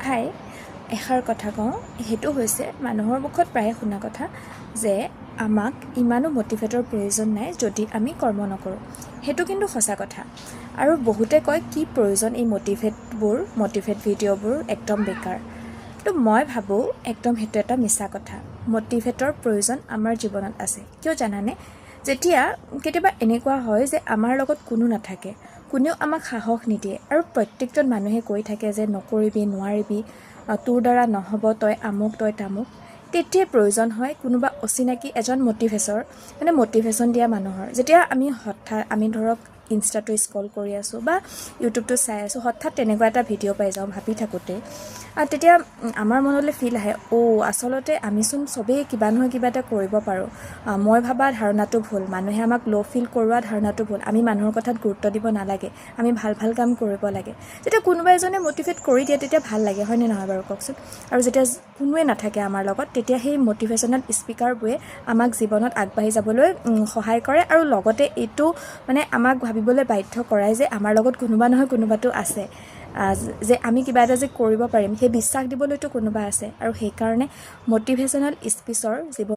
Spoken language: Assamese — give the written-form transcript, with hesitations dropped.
হাই এষাৰ কথা কওঁ সেইটো হৈছে মানুহৰ মুখত প্ৰায়ে শুনা কথা যে আমাক ইমানো মটিভেটৰ প্ৰয়োজন নাই যদি আমি কৰ্ম নকৰোঁ। সেইটো কিন্তু সঁচা কথা। আৰু বহুতে কয় কি প্ৰয়োজন এই মটিভেট ভিডিঅ'বোৰ একদম বেকাৰ। তো মই ভাবোঁ একদম সেইটো এটা মিছা কথা। মটিভেটৰ প্ৰয়োজন আমাৰ জীৱনত আছে। কিয় জানানে? যেতিয়া কেতিয়াবা এনেকুৱা হয় যে আমাৰ লগত কোনো নাথাকে, কোনেও আমাক সাহস নিদিয়ে আৰু প্ৰত্যেকজন মানুহে কৈ থাকে যে নকৰিবি, নোৱাৰিবি, তোৰ দ্বাৰা নহ'ব, তই আমুক তই তামুক, তেতিয়াই প্ৰয়োজন হয় কোনোবা অচিনাকি এজন মটিভেশ্যন দিয়া মানুহৰ। যেতিয়া আমি ধৰক ইনষ্টাটো স্ক্ৰল কৰি আছোঁ বা ইউটিউবটো চাই আছোঁ, হঠাৎ তেনেকুৱা এটা ভিডিঅ' পাই যাওঁ ভাবি থাকোঁতে, তেতিয়া আমাৰ মনলৈ ফিল আহে আচলতে আমিচোন চবেই কিবা নহয় কিবা এটা কৰিব পাৰোঁ। মই ভাবা ধাৰণাটো ভুল, মানুহে আমাক ল' ফিল কৰোৱা ধাৰণাটো ভুল। আমি মানুহৰ কথাত গুৰুত্ব দিব নালাগে, আমি ভাল কাম কৰিব লাগে। যেতিয়া কোনোবা এজনে মটিভেট কৰি দিয়ে তেতিয়া ভাল লাগে, হয়নে নহয় বাৰু কওকচোন? আৰু যেতিয়া কোনোৱে নাথাকে আমাৰ লগত, তেতিয়া সেই মটিভেশ্যনেল স্পিকাৰবোৰে আমাক জীৱনত আগবাঢ়ি যাবলৈ সহায় কৰে আৰু লগতে এইটো আমাক ভাবিবলৈ বাধ্য কৰায় যে আমাৰ লগত কোনোবা নহয় কোনোবাটো আছে, যে আমি কিবা এটা যে কৰিব পাৰিম সেই বিশ্বাস দিবলৈতো কোনোবা আছে। আৰু সেইকাৰণে মটিভেশ্যনেল স্পিচৰ